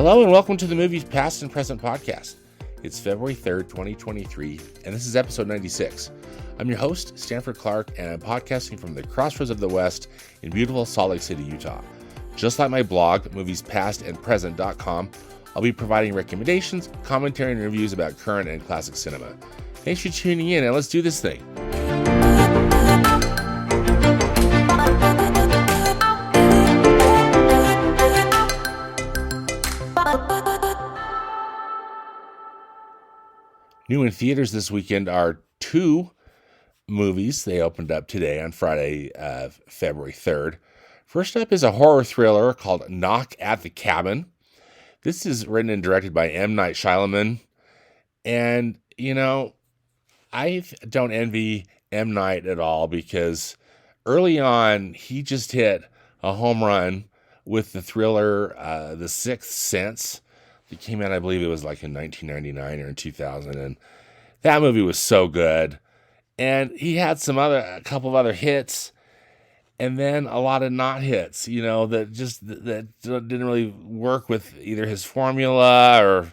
Hello and welcome to the Movies Past and Present podcast. It's February 3rd, 2023, and this is episode 96. I'm your host, Stanford Clark, and I'm podcasting from the crossroads of the West in beautiful Salt Lake City, Utah. Just like my blog, moviespastandpresent.com, I'll be providing recommendations, commentary, and reviews about current and classic cinema. Thanks for tuning in, and let's do this thing. New in theaters this weekend are two movies. They opened up today on Friday, February 3rd. First up is a horror thriller called Knock at the Cabin. This is written and directed by M. Night Shyamalan. And, you know, I don't envy M. Night at all because early on, he just hit a home run with the thriller The Sixth Sense. It came out, I believe it was like in 1999 or in 2000, and that movie was so good. And he had a couple of other hits, and then a lot of not hits, you know, that didn't really work with either his formula or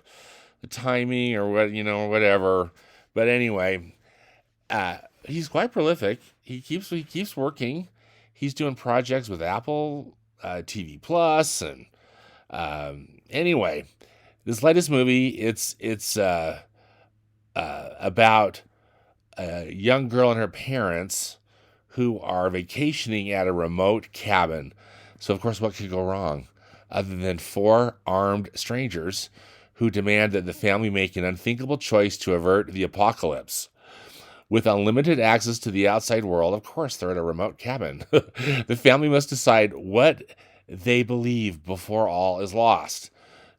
the timing or what, you know, or whatever. But anyway, he's quite prolific. He keeps working. He's doing projects with Apple TV Plus, and anyway. This latest movie, it's about a young girl and her parents who are vacationing at a remote cabin. So, of course, what could go wrong other than four armed strangers who demand that the family make an unthinkable choice to avert the apocalypse. With unlimited access to the outside world, of course, they're at a remote cabin. The family must decide what they believe before all is lost.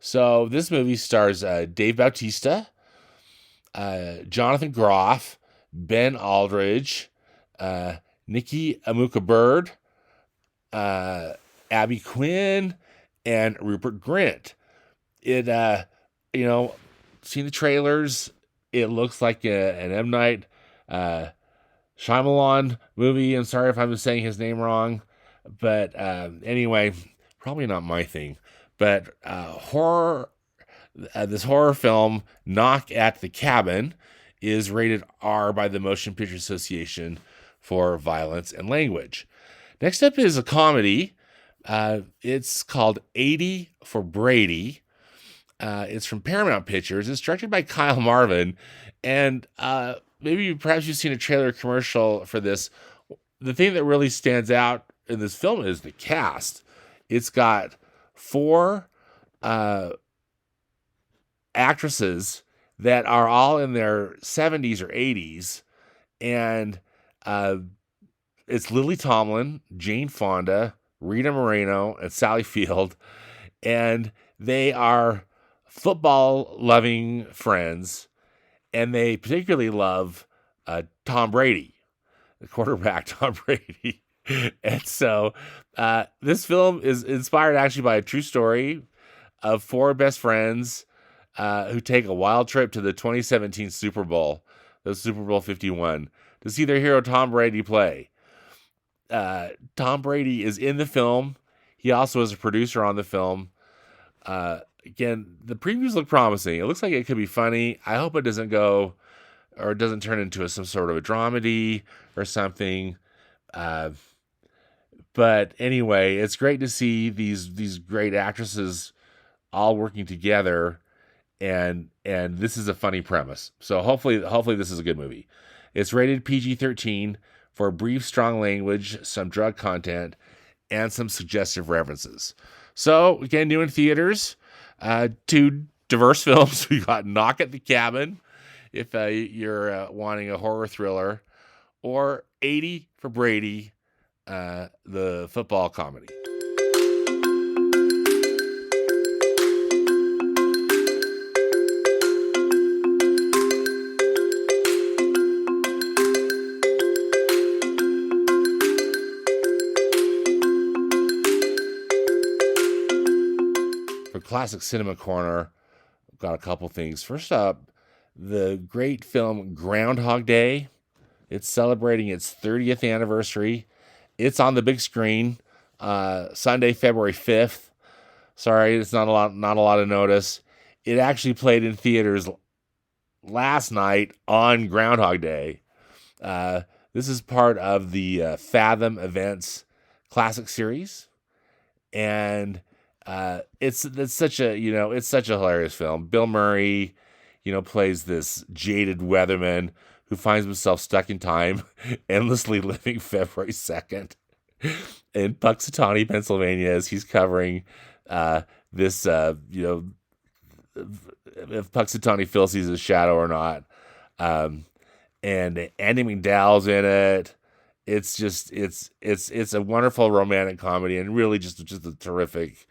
So this movie stars Dave Bautista, Jonathan Groff, Ben Aldridge, Nikki Amuka-Bird, Abby Quinn, and Rupert Grint. It, seeing the trailers, it looks like an M. Night Shyamalan movie. I'm sorry if I'm saying his name wrong, but anyway, probably not my thing. But this horror film, Knock at the Cabin, is rated R by the Motion Picture Association for violence and language. Next up is a comedy. It's called 80 for Brady. It's from Paramount Pictures. It's directed by Kyle Marvin. And perhaps you've seen a trailer or commercial for this. The thing that really stands out in this film is the cast. It's got four actresses that are all in their 70s or 80s, and it's Lily Tomlin, Jane Fonda, Rita Moreno, and Sally Field, and they are football-loving friends, and they particularly love Tom Brady, the quarterback Tom Brady. And so this film is inspired actually by a true story of four best friends who take a wild trip to the 2017 Super Bowl, the Super Bowl 51, to see their hero Tom Brady play. Tom Brady is in the film. He also is a producer on the film. Again, the previews look promising. It looks like it could be funny. I hope it doesn't turn into some sort of a dramedy or something. But anyway, it's great to see these great actresses all working together, and this is a funny premise. So hopefully this is a good movie. It's rated PG-13 for brief, strong language, some drug content, and some suggestive references. So again, new in theaters, two diverse films. We got Knock at the Cabin, if you're wanting a horror thriller, or 80 for Brady, the football comedy. For Classic Cinema Corner, I've got a couple things. First up, the great film Groundhog Day. It's celebrating its 30th anniversary. It's on the big screen Sunday, February 5th. Sorry, it's not a lot of notice. It actually played in theaters last night on Groundhog Day. This is part of the Fathom Events Classic series, and it's such a it's such a hilarious film. Bill Murray, plays this jaded weatherman who finds himself stuck in time, endlessly living February 2nd in Puxatawny, Pennsylvania, as he's covering this if Puxatawny feels he's a shadow or not. And Andy McDowell's in it. It's just it's a wonderful romantic comedy, and really just a terrific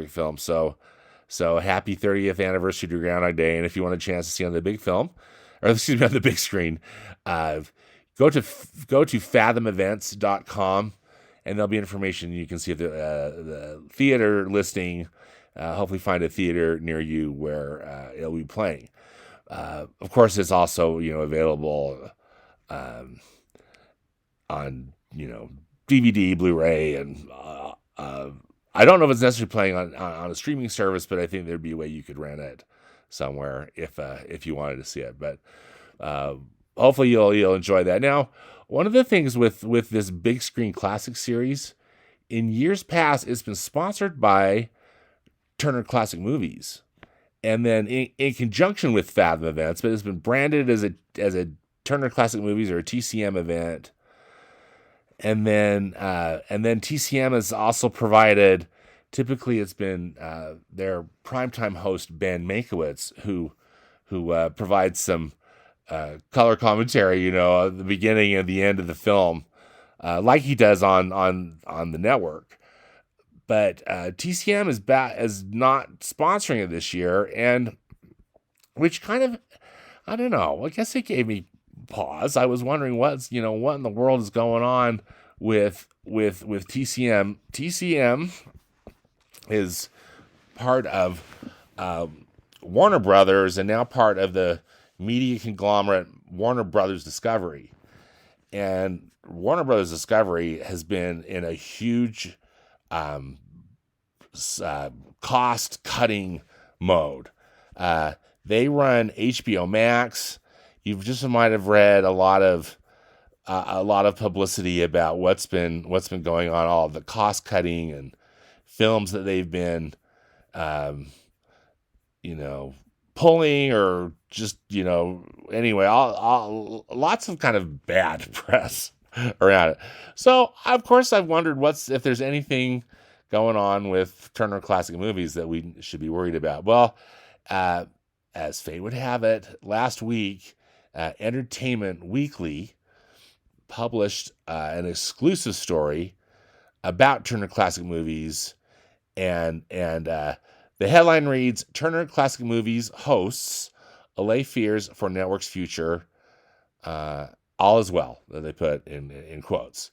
film. So happy 30th anniversary to Groundhog Day. And if you want a chance to see on the big film, or excuse me, on the big screen, go to fathomevents.com, and there'll be information. You can see the theater listing. Hopefully find a theater near you where it'll be playing. Of course, it's also available on DVD, Blu-ray, and I don't know if it's necessarily playing on a streaming service, but I think there'd be a way you could rent it somewhere if you wanted to see it. But hopefully you'll enjoy that. Now, one of the things with this Big Screen Classic series, in years past, it's been sponsored by Turner Classic Movies, and then in conjunction with Fathom Events, but it's been branded as a Turner Classic Movies or a TCM event. And then TCM has also provided. Typically, it's been their primetime host Ben Mankiewicz who provides some color commentary, at the beginning and the end of the film, like he does on the network. But TCM is not sponsoring it this year, and which kind of, I don't know. I guess it gave me pause. I was wondering what in the world is going on with TCM. TCM is part of Warner Brothers, and now part of the media conglomerate Warner Brothers Discovery. And Warner Brothers Discovery has been in a huge cost-cutting mode. They run HBO Max. You just might have read a lot of publicity about what's been going on, all of the cost cutting and films that they've been, pulling, or just anyway, all lots of kind of bad press around it. So of course I've wondered if there's anything going on with Turner Classic Movies that we should be worried about. Well, as fate would have it, last week, Entertainment Weekly published an exclusive story about Turner Classic Movies, and the headline reads, "Turner Classic Movies hosts allay fears for network's future. All is well," that they put in quotes.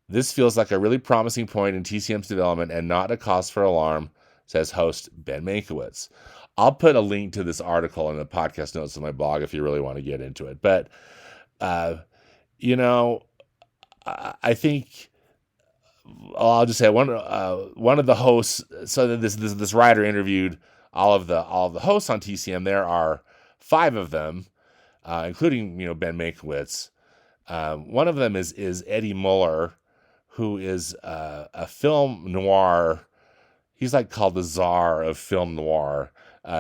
"This feels like a really promising point in TCM's development and not a cause for alarm," says host Ben Mankiewicz. I'll put a link to this article in the podcast notes of my blog if you really want to get into it. But, I think I'll just say one of the hosts. So that this writer interviewed all of the hosts on TCM. There are 5 of them, including Ben Mankiewicz. One of them is Eddie Muller, who is a film noir. He's like called the czar of film noir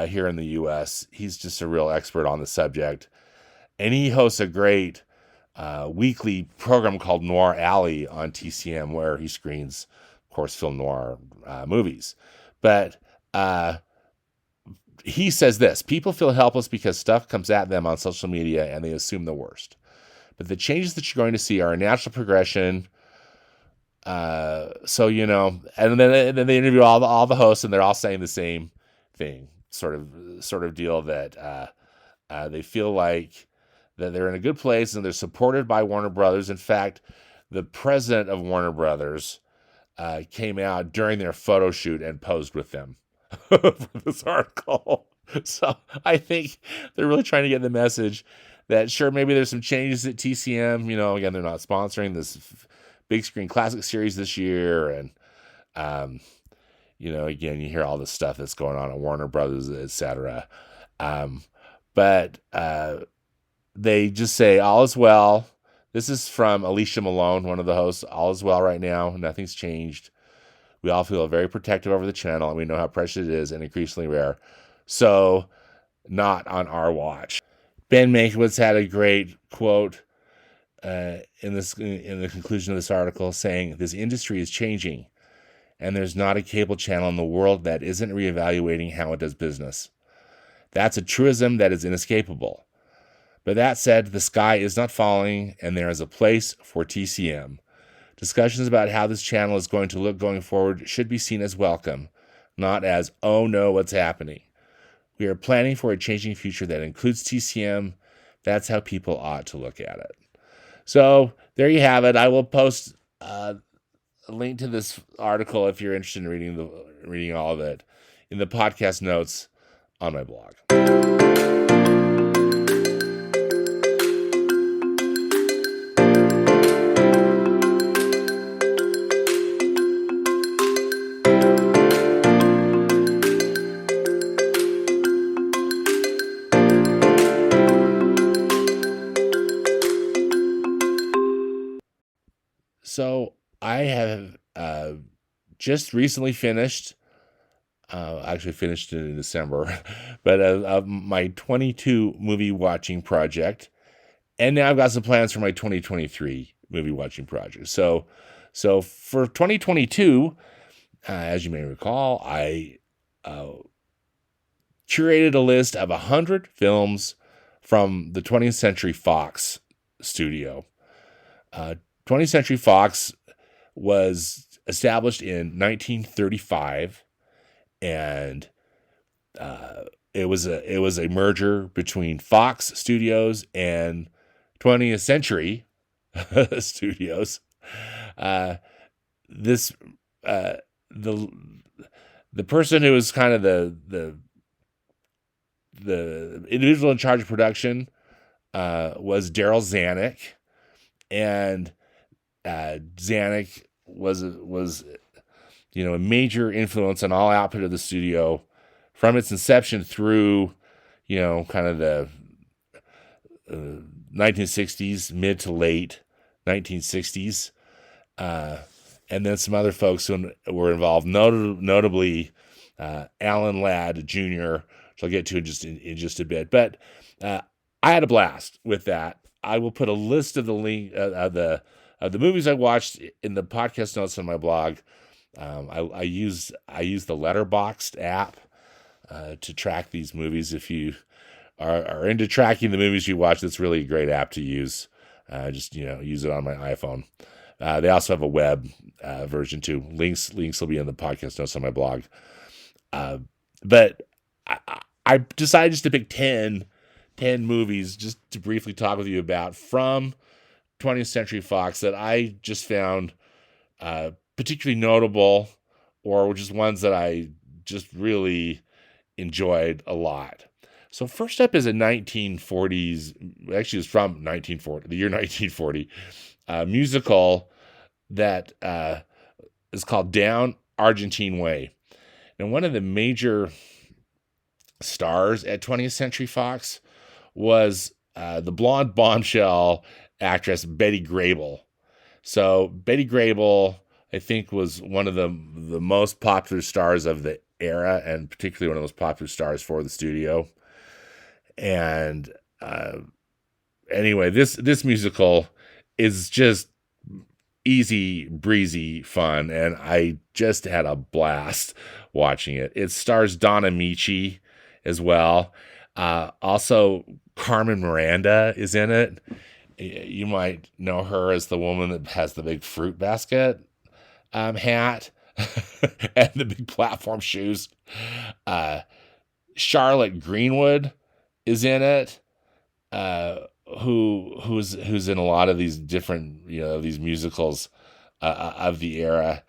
here in the U.S. He's just a real expert on the subject, and he hosts a great weekly program called Noir Alley on TCM, where he screens, of course, film noir movies. But he says this: "People feel helpless because stuff comes at them on social media and they assume the worst. But the changes that you're going to see are a natural progression." And then they interview all the hosts, and they're all saying the same thing, sort of deal, that they feel like that they're in a good place and they're supported by Warner Brothers. In fact, the president of Warner Brothers came out during their photo shoot and posed with them for this article. So I think they're really trying to get the message that, sure, maybe there's some changes at TCM. Again, they're not sponsoring this Big Screen Classic series this year, and again, you hear all this stuff that's going on at Warner Brothers, etc. But they just say, all is well. This is from Alicia Malone, one of the hosts. All is well right now. Nothing's changed. We all feel very protective over the channel, and we know how precious it is and increasingly rare. So, not on our watch. Ben Mankiewicz had a great quote in the conclusion of this article saying, "This industry is changing, and there's not a cable channel in the world that isn't reevaluating how it does business. That's a truism that is inescapable. But that said, the sky is not falling, and there is a place for TCM. Discussions about how this channel is going to look going forward should be seen as welcome, not as, oh no, what's happening. We are planning for a changing future that includes TCM. That's how people ought to look at it." So there you have it. I will post a link to this article if you're interested in reading all of it in the podcast notes on my blog. So I have just recently finished, actually finished it in December, but my 22 movie watching project. And now I've got some plans for my 2023 movie watching project. So for 2022, as you may recall, I curated a list of 100 films from the 20th Century Fox studio. 20th Century Fox was established in 1935, and it was a merger between Fox Studios and 20th Century Studios. The person who was kind of the individual in charge of production was Daryl Zanuck, and Zanuck was a major influence on all output of the studio from its inception through kind of the 1960s, mid to late 1960s, and then some other folks who were involved, notably Alan Ladd Jr., which I'll get to in just a bit. But I had a blast with that. I will put a list of the link of the movies I watched in the podcast notes on my blog. I use the Letterboxd app to track these movies. If you are into tracking the movies you watch, that's really a great app to use. Just use it on my iPhone. They also have a web version too. Links will be in the podcast notes on my blog. But I decided just to pick 10 movies just to briefly talk with you about from 20th Century Fox that I just found particularly notable, or just ones that I just really enjoyed a lot. So first up is a 1940s, actually it's from 1940, the year 1940, musical that is called Down Argentine Way. And one of the major stars at 20th Century Fox was the blonde bombshell actress Betty Grable. So Betty Grable, I think, was one of the most popular stars of the era, and particularly one of the most popular stars for the studio. And anyway, this musical is just easy breezy fun, and I just had a blast watching it. It stars Donna Michi as well. Also, Carmen Miranda is in it. You might know her as the woman that has the big fruit basket hat and the big platform shoes. Charlotte Greenwood is in it, who's in a lot of these different these musicals of the era.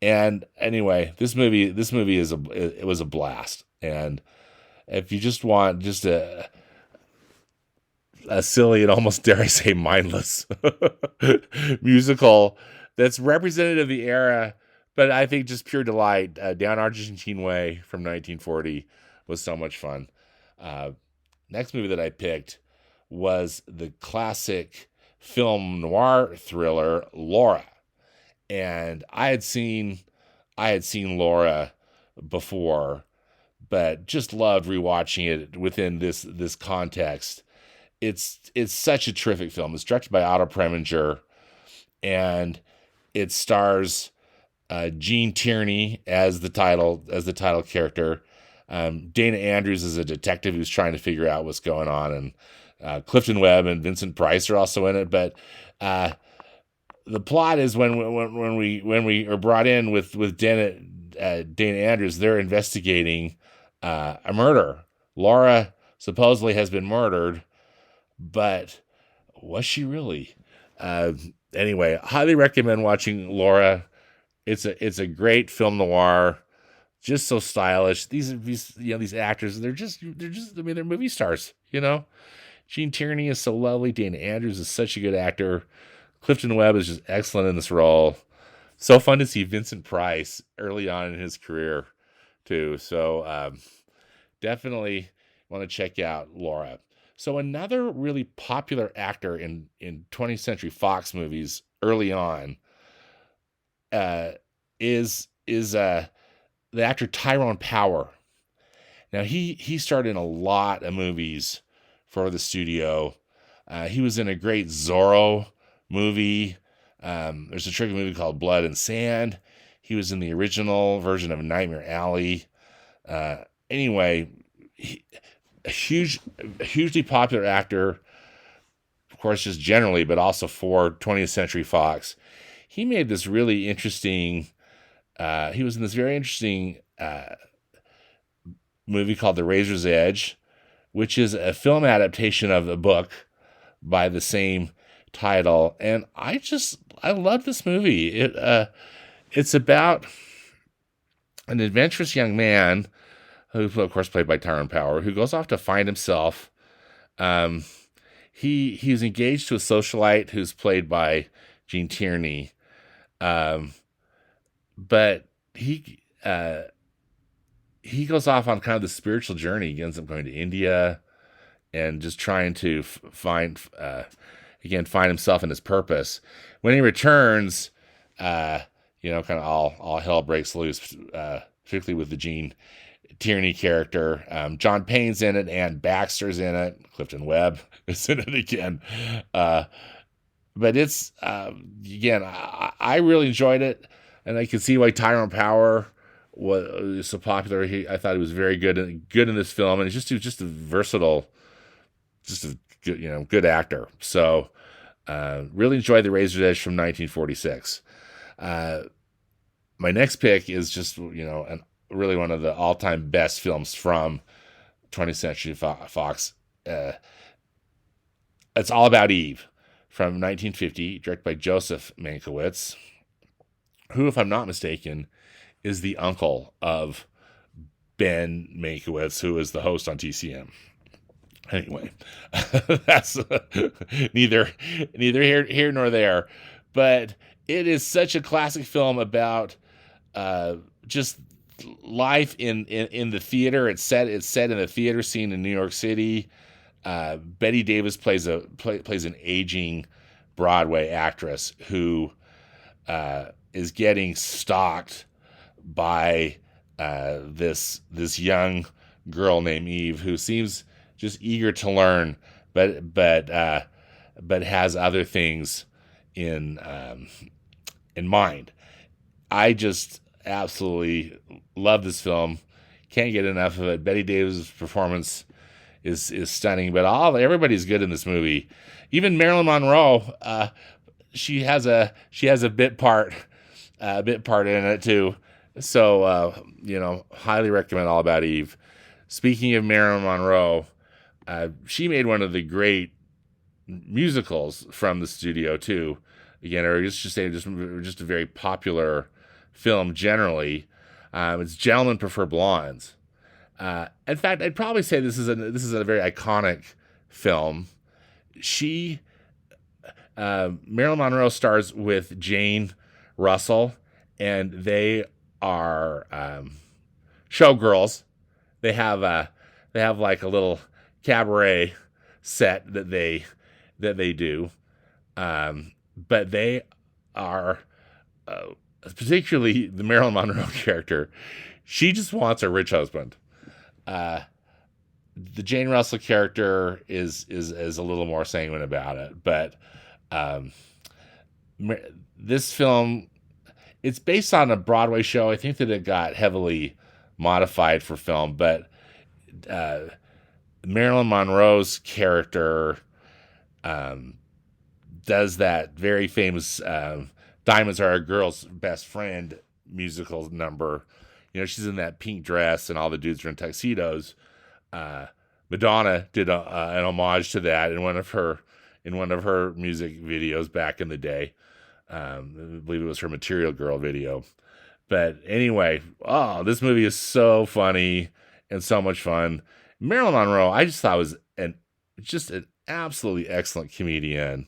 And anyway, this movie it was a blast. And if you just want just a silly and almost, dare I say, mindless musical that's representative of the era, but I think just pure delight. Down Argentine Way from 1940 was so much fun. Uh, Next movie that I picked was the classic film noir thriller Laura, and I had seen Laura before, but just loved rewatching it within this context. It's such a terrific film. It's directed by Otto Preminger, and it stars Gene Tierney as the title character. Dana Andrews is a detective who's trying to figure out what's going on, and Clifton Webb and Vincent Price are also in it. But the plot is when we are brought in with Dana Andrews, they're investigating a murder. Laura supposedly has been murdered, but was she really? Anyway, highly recommend watching Laura. It's a great film noir, just so stylish. These actors, they're just I mean, they're movie stars, Gene Tierney is so lovely. Dana Andrews is such a good actor. Clifton Webb is just excellent in this role. So fun to see Vincent Price early on in his career too. So definitely want to check out Laura. So another really popular actor in 20th Century Fox movies early on is the actor Tyrone Power. Now he starred in a lot of movies for the studio. He was in a great Zorro movie. There's a tricky movie called Blood and Sand. He was in the original version of Nightmare Alley. Anyway, a hugely popular actor, of course, just generally, but also for 20th Century Fox. He made this really interesting, he was in this very interesting movie called The Razor's Edge, which is a film adaptation of a book by the same title. And I love this movie. It's about an adventurous young man who, of course, played by Tyrone Power, who goes off to find himself. He's engaged to a socialite who's played by Gene Tierney, but he goes off on kind of the spiritual journey. He ends up going to India and just trying to find himself and his purpose. When he returns, kind of all hell breaks loose, particularly with the Gene Tierney character. John Payne's in it, Ann Baxter's in it, Clifton Webb is in it again. But it's again, I really enjoyed it, and I can see why Tyrone Power was so popular. I thought he was very good in this film, and he's just a versatile, just a good actor. So really enjoyed The Razor's Edge from 1946. My next pick is just really one of the all-time best films from 20th Century Fox. It's All About Eve from 1950, directed by Joseph Mankiewicz, who, if I'm not mistaken, is the uncle of Ben Mankiewicz, who is the host on TCM. Anyway, that's neither here nor there, but it is such a classic film about just life in the theater. It's set in the theater scene in New York City. Betty Davis plays an aging Broadway actress who is getting stalked by this young girl named Eve, who seems just eager to learn, but has other things in mind. I just absolutely love this film. Can't get enough of it. Betty Davis' performance is stunning, but everybody's good in this movie. Even Marilyn Monroe, she has a bit part in it too. So highly recommend All About Eve. Speaking of Marilyn Monroe, she made one of the great musicals from the studio too. Again, or just a very popular film generally. It's Gentlemen Prefer Blondes. In fact, I'd probably say this is a very iconic film. Marilyn Monroe stars with Jane Russell, and they are showgirls. They have like a little cabaret set that they do, but they are particularly the Marilyn Monroe character. She just wants a rich husband. Uh, the Jane Russell character is a little more sanguine about it, but um, this film, it's based on a Broadway show. I think that it got heavily modified for film, but uh, Marilyn Monroe's character um, does that very famous "Diamonds Are a Girl's Best Friend" musical number. She's in that pink dress, and all the dudes are in tuxedos. Uh, Madonna did an homage to that in one of her music videos back in the day. I believe it was her Material Girl video. But anyway, this movie is so funny and so much fun. Marilyn Monroe, I just thought was just an absolutely excellent comedian.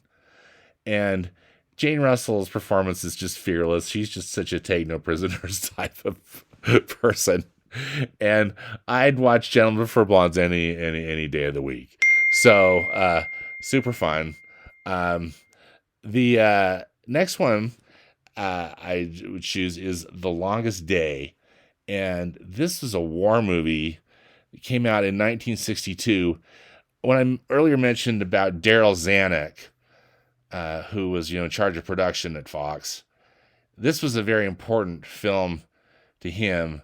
And Jane Russell's performance is just fearless. She's just such a take no prisoners type of person. And I'd watch Gentlemen Prefer Blondes any day of the week. So super fun. The next one I would choose is The Longest Day. And this is a war movie. It came out in 1962. When I earlier mentioned about Daryl Zanuck, who was in charge of production at Fox, this was a very important film to him,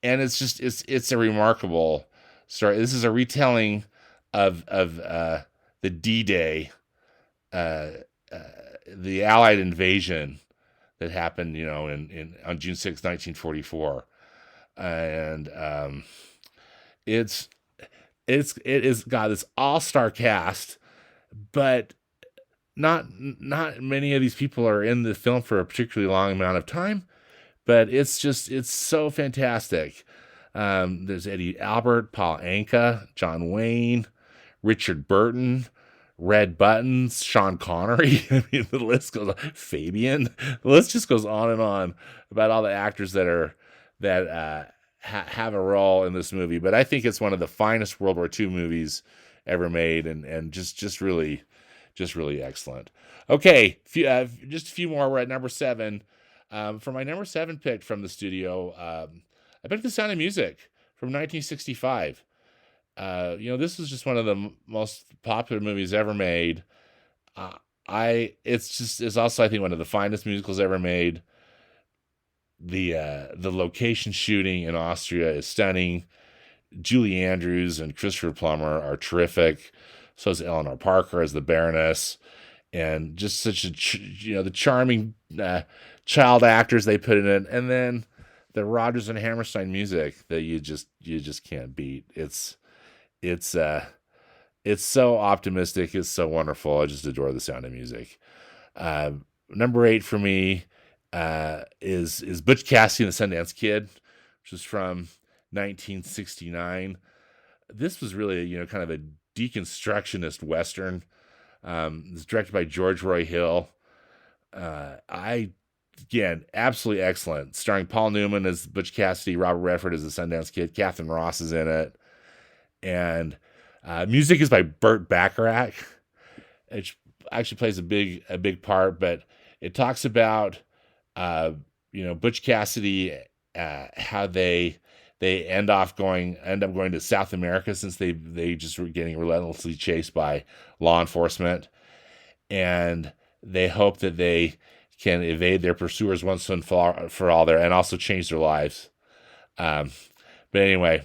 and it's a remarkable story. This is a retelling of the D-Day, the Allied invasion that happened on June 6, 1944, and it is got this all-star cast, but not many of these people are in the film for a particularly long amount of time, but it's so fantastic. There's Eddie Albert, Paul Anka, John Wayne, Richard Burton, Red Buttons, Sean Connery. I mean, the list goes on. Fabian. The list just goes on and on about all the actors that have a role in this movie. But I think it's one of the finest World War II movies ever made, and just really excellent. Okay, just a few more. We're at number 7. For my number 7 pick from the studio, I picked The Sound of Music from 1965. This is just one of the most popular movies ever made. It's also, I think, one of the finest musicals ever made. The location shooting in Austria is stunning. Julie Andrews and Christopher Plummer are terrific. So is Eleanor Parker as the Baroness, and just such the charming child actors they put in it, and then the Rodgers and Hammerstein music that you just can't beat. It's so optimistic. It's so wonderful. I just adore The Sound of Music. Number 8 for me is Butch Cassidy and the Sundance Kid, which is from 1969. This was really kind of a deconstructionist Western. It's directed by George Roy Hill. Again, absolutely excellent. Starring Paul Newman as Butch Cassidy, Robert Redford as the Sundance Kid, Catherine Ross is in it, and music is by Burt Bacharach. It actually plays a big part, but it talks about Butch Cassidy, how they end up going to South America, since they just were getting relentlessly chased by law enforcement, and they hope that they can evade their pursuers once and for all there, and also change their lives. But anyway,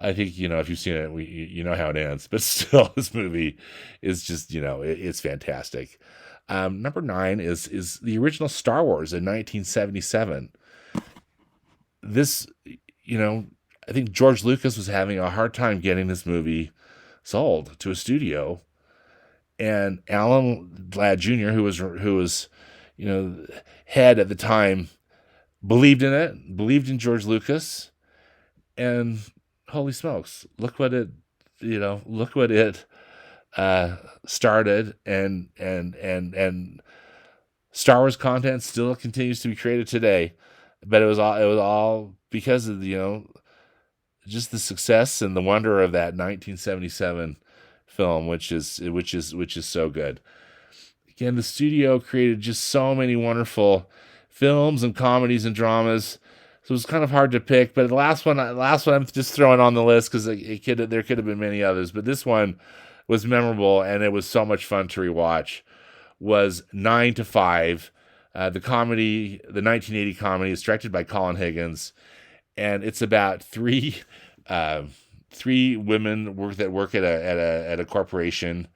I think if you've seen it, you know how it ends. But still, this movie is just it's fantastic. Number 9 is the original Star Wars in 1977. This, I think George Lucas was having a hard time getting this movie sold to a studio, and Alan Ladd Jr., who was head at the time, believed in it, believed in George Lucas, and holy smokes, look what it started, and Star Wars content still continues to be created today, but it was all because of just the success and the wonder of that 1977 film, which is so good. Again, the studio created just so many wonderful films and comedies and dramas. So it's kind of hard to pick, but the last one I'm just throwing on the list because there could have been many others, but this one was memorable and it was so much fun to rewatch. Was 9 to 5, the 1980 comedy is directed by Colin Higgins, and it's about three women that work at a corporation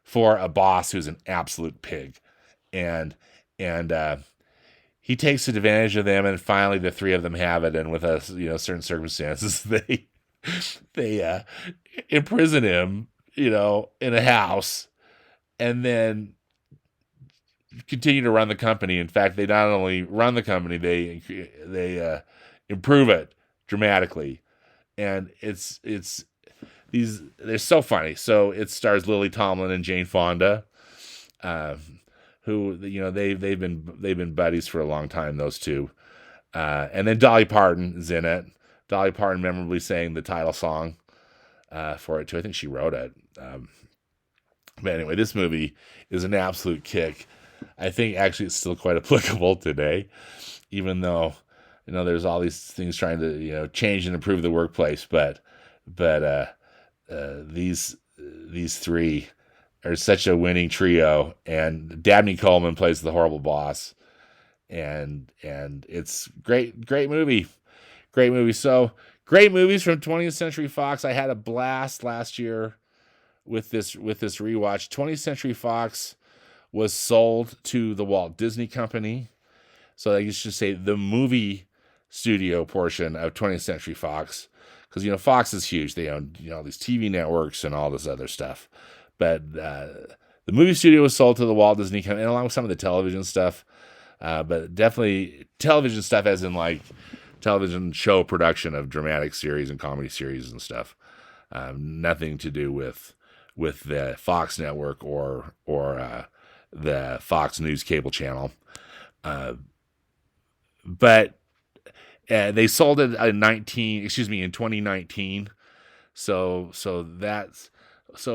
for a boss who's an absolute pig, and he takes advantage of them, and finally the three of them have it, and with certain circumstances they imprison him in a house, and then continue to run the company. In fact, they not only run the company, they improve it dramatically, and they're so funny. So it stars Lily Tomlin and Jane Fonda, who they've been buddies for a long time. Those two, and then Dolly Parton is in it. Dolly Parton memorably sang the title song for it too. I think she wrote it. But anyway, this movie is an absolute kick. I think actually it's still quite applicable today, even though there's all these things trying to change and improve the workplace. But these three are such a winning trio, and Dabney Coleman plays the horrible boss, and it's great movie. So great movies from 20th Century Fox. I had a blast last year with this rewatch. 20th Century Fox was sold to the Walt Disney Company. So I should say the movie studio portion of 20th Century Fox. Because, Fox is huge. They own, all these TV networks and all this other stuff. But the movie studio was sold to the Walt Disney Company, and along with some of the television stuff. But definitely television stuff as in, like, television show production of dramatic series and comedy series and stuff. Nothing to do with the Fox network or the Fox News cable channel. But they sold it in 2019. So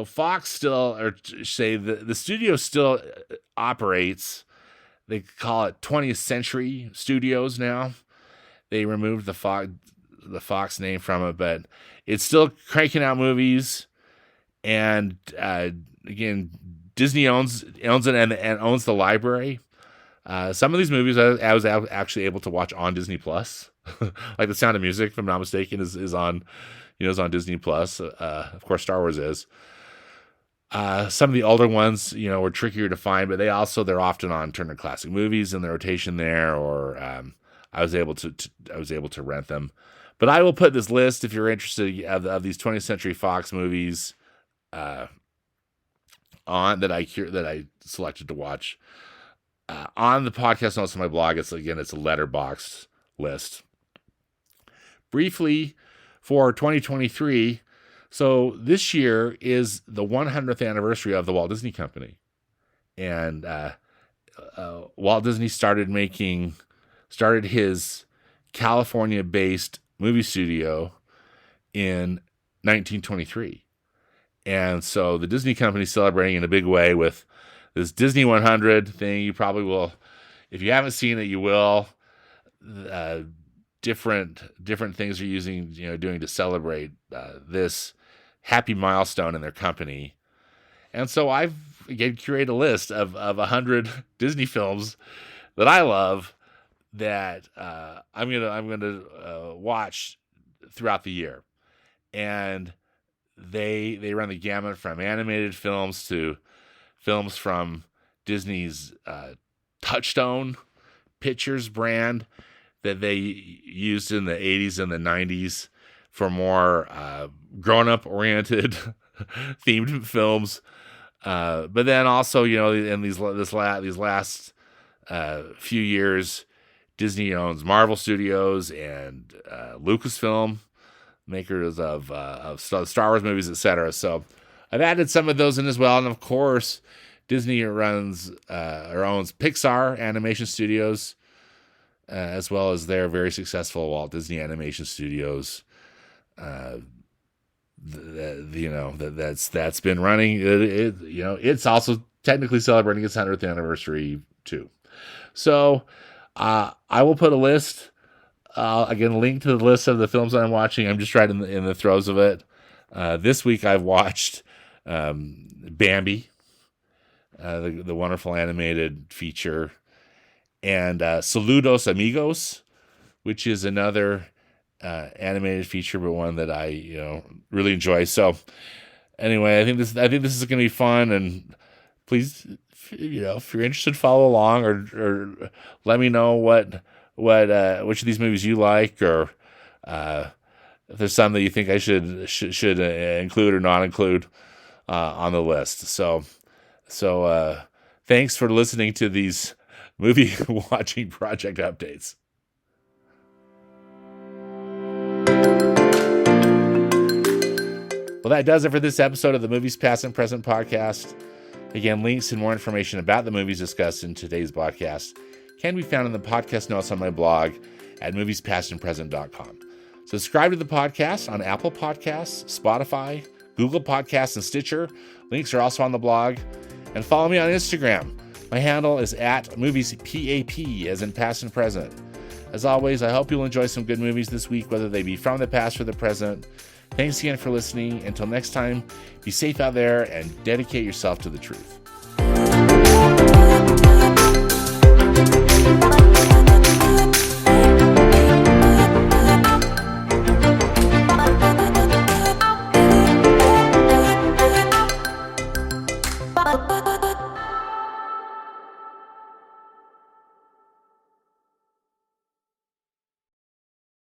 Fox still, or say the studio still operates. They call it 20th Century Studios now. They removed the Fox name from it, but it's still cranking out movies. And again, Disney owns it and owns the library. Some of these movies I was actually able to watch on Disney Plus, like The Sound of Music, if I'm not mistaken, is on Disney Plus. Of course, Star Wars is. Some of the older ones, were trickier to find, but they're often on Turner Classic Movies in the rotation there, or I was able to rent them. But I will put this list, if you're interested, of these 20th Century Fox movies on that I selected to watch on the podcast notes on my blog. It's a letterboxd list. Briefly, for 2023, so this year is the 100th anniversary of the Walt Disney Company, and Walt Disney started his California-based movie studio in 1923. And so the Disney Company is celebrating in a big way with this Disney 100 thing. You probably will, if you haven't seen it, you will. Different things are doing to celebrate this happy milestone in their company. And so I've again curated a list of 100 Disney films that I love that I'm gonna watch throughout the year, and they run the gamut from animated films to films from Disney's Touchstone Pictures brand that they used in the 80s and the 90s for more grown-up oriented themed films, but then also in these last few years, Disney owns Marvel Studios and Lucasfilm, makers of Star Wars movies, etc. So I've added some of those in as well, and of course, Disney runs or owns Pixar Animation Studios, as well as their very successful Walt Disney Animation Studios. That's been running. It's also technically celebrating its 100th anniversary too. So I will put a list. Again, link to the list of the films I'm watching. I'm just right in the throes of it. This week I've watched Bambi, the wonderful animated feature, and Saludos Amigos, which is another animated feature, but one that I really enjoy. So anyway, I think this is going to be fun, and please, if you're interested, follow along or let me know which of these movies you like, or if there's some that you think I should include or not include on the list. So thanks for listening to these movie watching project updates. Well, that does it for this episode of the Movies Past and Present podcast. Again, links and more information about the movies discussed in today's podcast can be found in the podcast notes on my blog at moviespastandpresent.com. Subscribe to the podcast on Apple Podcasts, Spotify, Google Podcasts, and Stitcher. Links are also on the blog. And follow me on Instagram. My handle is @moviespap, as in past and present. As always, I hope you'll enjoy some good movies this week, whether they be from the past or the present. Thanks again for listening. Until next time, be safe out there and dedicate yourself to the truth.